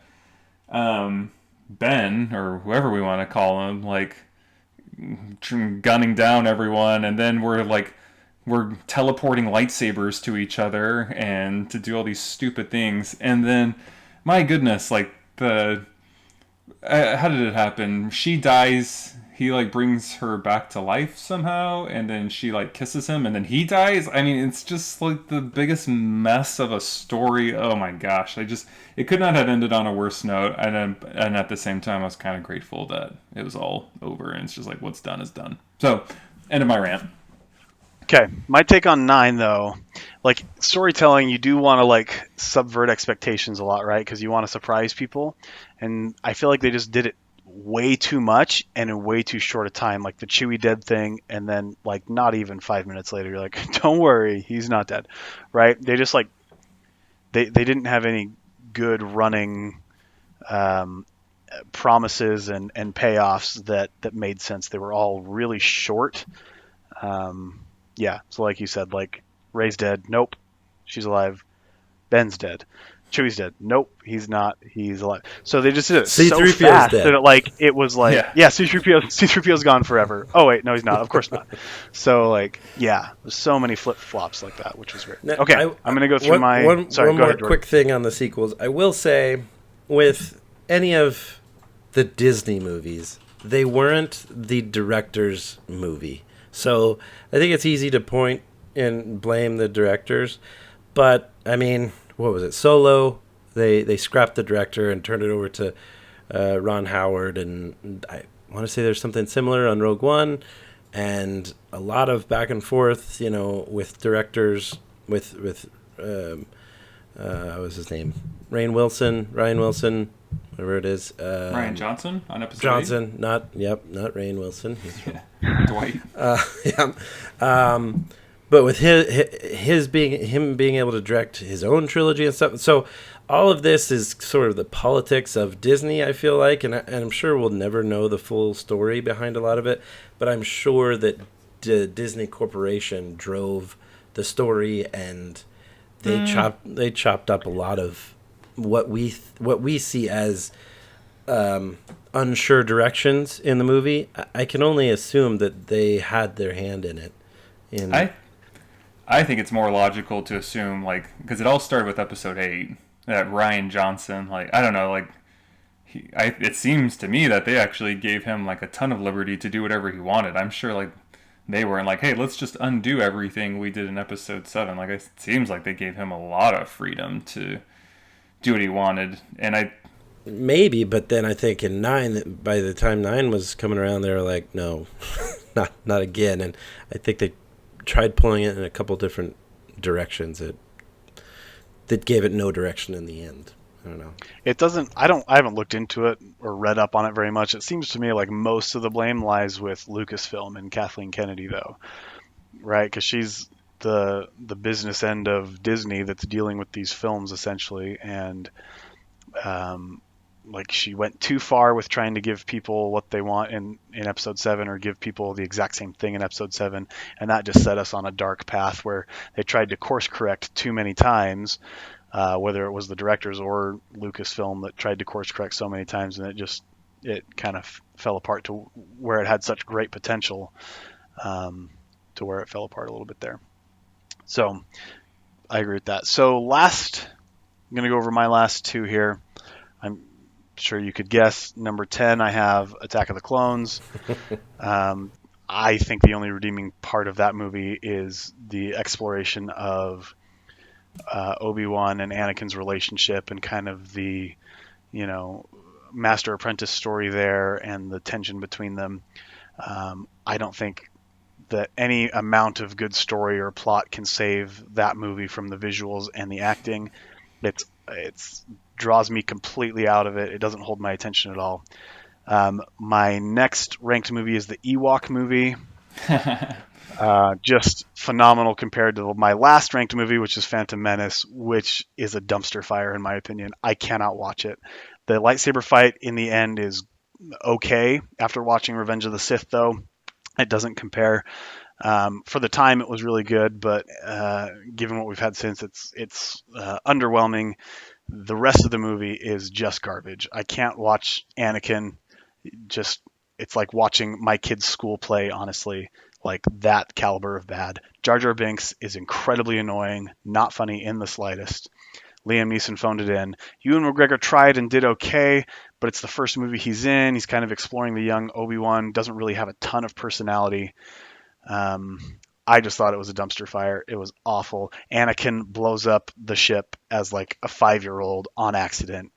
S3: Ben, or whoever we want to call him, like gunning down everyone, and then we're teleporting lightsabers to each other and to do all these stupid things. And then, my goodness, like the how did it happen? She dies. He like brings her back to life somehow, and then she like kisses him, and then he dies. I mean, it's just like the biggest mess of a story. Oh my gosh! It could not have ended on a worse note. And at the same time, I was kind of grateful that it was all over, and it's just like, what's done is done. So, end of my rant.
S1: okay, my take on 9 though, like storytelling, you do want to like subvert expectations a lot, right? Because you want to surprise people, and I feel like they just did it way too much and in way too short a time, like the Chewie dead thing, and then like not even 5 minutes later, you're like, don't worry, he's not dead, right? They just like they didn't have any good running um, promises and payoffs that made sense. They were all really short. Um, yeah, so like you said, like Rey's dead. Nope, she's alive. Ben's dead. Chewie's dead. Nope, he's not. He's alive. So they just did it so
S2: C-3PO is
S1: fast
S2: dead.
S1: that it was like,
S3: Yeah.
S1: yeah, C-3PO's gone forever. Oh wait, no, he's not. Of course not. So like, yeah, there's so many flip flops like that, which was great.
S2: Now,
S1: Okay, I'm gonna go through my. Sorry,
S2: one
S1: go
S2: more
S1: ahead, Jordan.
S2: quick thing on the sequels. I will say, with any of the Disney movies, they weren't the director's movie. So I think it's easy to point and blame the directors. But, I mean, what was it? Solo, they scrapped the director and turned it over to Ron Howard. And I want to say there's something similar on Rogue One. And a lot of back and forth, with directors, with what was his name? Ryan Wilson, whatever it is.
S3: Ryan Johnson on episode
S2: Johnson, not Ryan Wilson. He's
S3: 8? Dwight.
S2: yeah. But with him being able to direct his own trilogy and stuff, so all of this is sort of the politics of Disney, I feel like, and I'm sure we'll never know the full story behind a lot of it, but I'm sure that the Disney Corporation drove the story, and they chopped up a lot of what we see as unsure directions in the movie. I can only assume that they had their hand in it.
S3: I think it's more logical to assume, like, because it all started with episode 8, that Ryan Johnson, like, I don't know, like, it seems to me that they actually gave him, like, a ton of liberty to do whatever he wanted. I'm sure, like, they weren't like, hey, let's just undo everything we did in episode 7. Like, it seems like they gave him a lot of freedom to do what he wanted. And
S2: maybe, but then I think in 9, by the time 9 was coming around, they were like, no, not again. And I think they tried pulling it in a couple different directions that gave it no direction in the end. I don't know.
S1: It doesn't. I haven't looked into it or read up on it very much. It seems to me like most of the blame lies with Lucasfilm and Kathleen Kennedy, though, right? Because she's the business end of Disney that's dealing with these films essentially, and like she went too far with trying to give people what they want in episode 7, or give people the exact same thing in episode 7, and that just set us on a dark path where they tried to course correct too many times, whether it was the directors or Lucasfilm that tried to course correct so many times, and it kind of fell apart to where it had such great potential, to where it fell apart a little bit there. So I agree with that. So I'm going to go over my last two here. I'm sure you could guess. Number 10, I have Attack of the Clones. I think the only redeeming part of that movie is the exploration of Obi-Wan and Anakin's relationship, and kind of the, master apprentice story there, and the tension between them. I don't think that any amount of good story or plot can save that movie from the visuals and the acting. It's draws me completely out of it. It doesn't hold my attention at all. My next ranked movie is the Ewok movie. Just phenomenal compared to my last ranked movie, which is Phantom Menace, which is a dumpster fire in my opinion. I cannot watch it. The lightsaber fight in the end is okay. After watching Revenge of the Sith, though, it doesn't compare. For the time, it was really good, but given what we've had since, it's underwhelming. The rest of the movie is just garbage. I can't watch Anakin. It's like watching my kid's school play, honestly. Like that caliber of bad. Jar Jar Binks is incredibly annoying, not funny in the slightest. Liam Neeson phoned it in. Ewan McGregor tried and did okay, but it's the first movie he's in. He's kind of exploring the young Obi-Wan, doesn't really have a ton of personality. I just thought it was a dumpster fire. It was awful. Anakin blows up the ship as like a 5-year-old on accident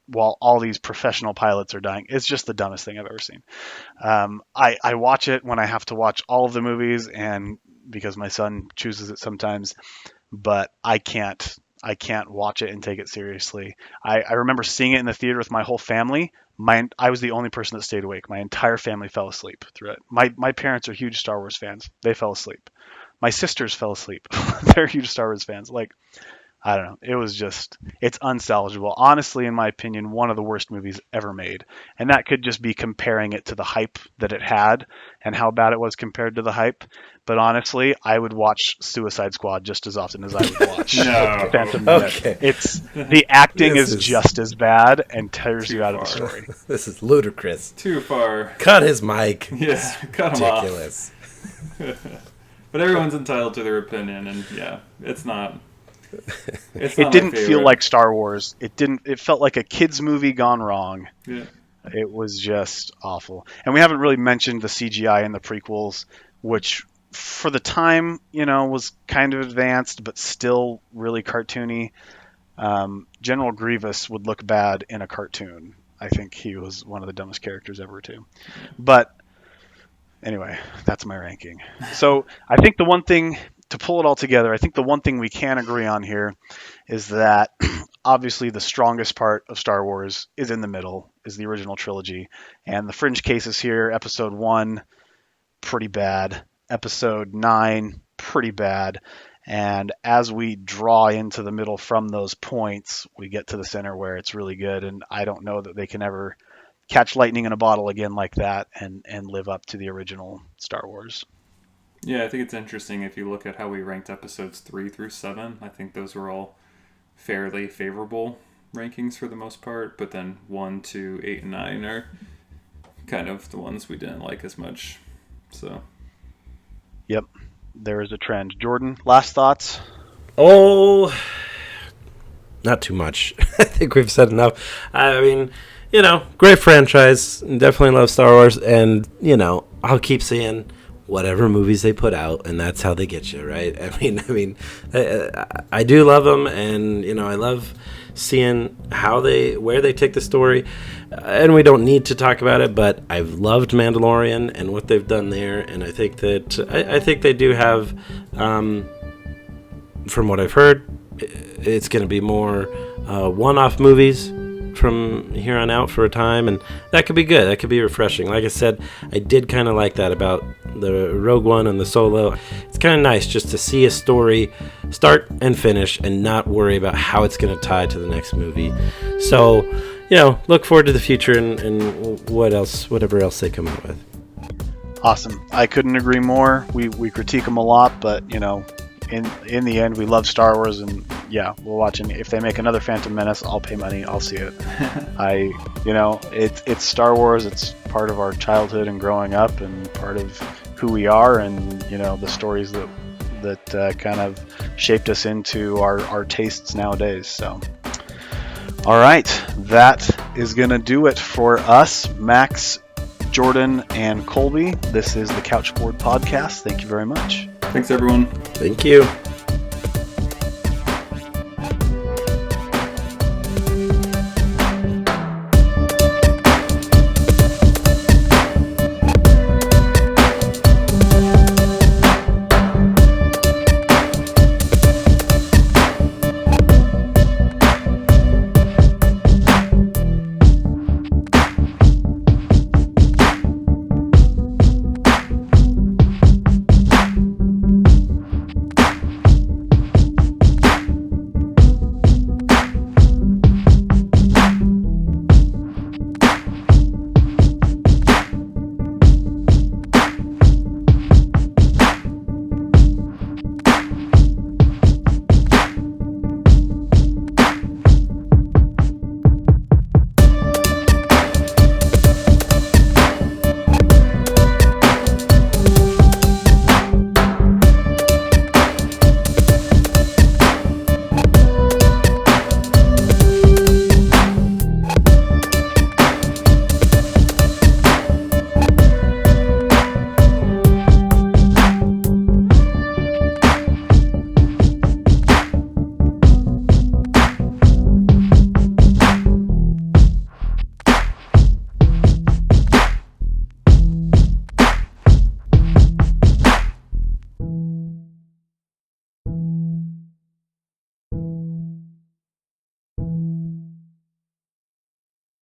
S1: while all these professional pilots are dying. It's just the dumbest thing I've ever seen. I watch it when I have to watch all of the movies, and because my son chooses it sometimes, but I can't watch it and take it seriously. I remember seeing it in the theater with my whole family. I was the only person that stayed awake. My entire family fell asleep through it. My parents are huge Star Wars fans. They fell asleep. My sisters fell asleep. They're huge Star Wars fans. Like, I don't know. It's unsalvageable. Honestly, in my opinion, one of the worst movies ever made. And that could just be comparing it to the hype that it had and how bad it was compared to the hype. But honestly, I would watch Suicide Squad just as often as I would watch Phantom Menace.
S2: Okay.
S1: The acting is just as bad and tears you out of the story.
S2: This is ludicrous.
S3: Too far.
S2: Cut his mic.
S3: Yeah, cut him
S2: Ridiculous.
S3: off. But everyone's entitled to their opinion, and yeah, it's not.
S1: It didn't feel like Star Wars. It felt like a kids movie gone wrong.
S3: Yeah.
S1: It was just awful. And we haven't really mentioned the CGI in the prequels, which for the time, was kind of advanced, but still really cartoony. General Grievous would look bad in a cartoon. I think he was one of the dumbest characters ever too. But anyway, that's my ranking. So I think the one thing, to pull it all together, I think the one thing we can agree on here is that obviously the strongest part of Star Wars is in the middle, is the original trilogy. And the fringe cases here, Episode 1, pretty bad. Episode 9, pretty bad. And as we draw into the middle from those points, we get to the center where it's really good. And I don't know that they can ever catch lightning in a bottle again like that and live up to the original Star Wars.
S3: Yeah, I think it's interesting if you look at how we ranked episodes 3 through 7. I think those were all fairly favorable rankings for the most part, but then 1, 2, 8, and 9 are kind of the ones we didn't like as much. So,
S1: yep, there is a trend. Jordan, last thoughts?
S2: Oh, not too much. I think we've said enough. I mean, great franchise. Definitely love Star Wars, and I'll keep seeing whatever movies they put out, and that's how they get you, right? I do love them, and I love seeing where they take the story, and we don't need to talk about it, but I've loved Mandalorian and what they've done there, and I think that I think they do have, from what I've heard, it's going to be more one-off movies from here on out for a time, and that could be good. That could be refreshing. Like I said, I did kind of like that about the Rogue One and the Solo. It's kind of nice just to see a story start and finish and not worry about how it's going to tie to the next movie. So, look forward to the future and whatever else they come out with.
S1: Awesome. I couldn't agree more. We critique them a lot, but in the end, we love Star Wars, and yeah, we'll watch it. If they make another Phantom Menace, I'll pay money. I'll see it. It's Star Wars. It's part of our childhood and growing up, and part of who we are, and the stories that kind of shaped us into our tastes nowadays. So, all right, that is gonna do it for us, Max, Jordan, and Colby. This is the Couchboard Podcast. Thank you very much.
S3: Thanks, everyone.
S2: Thank you.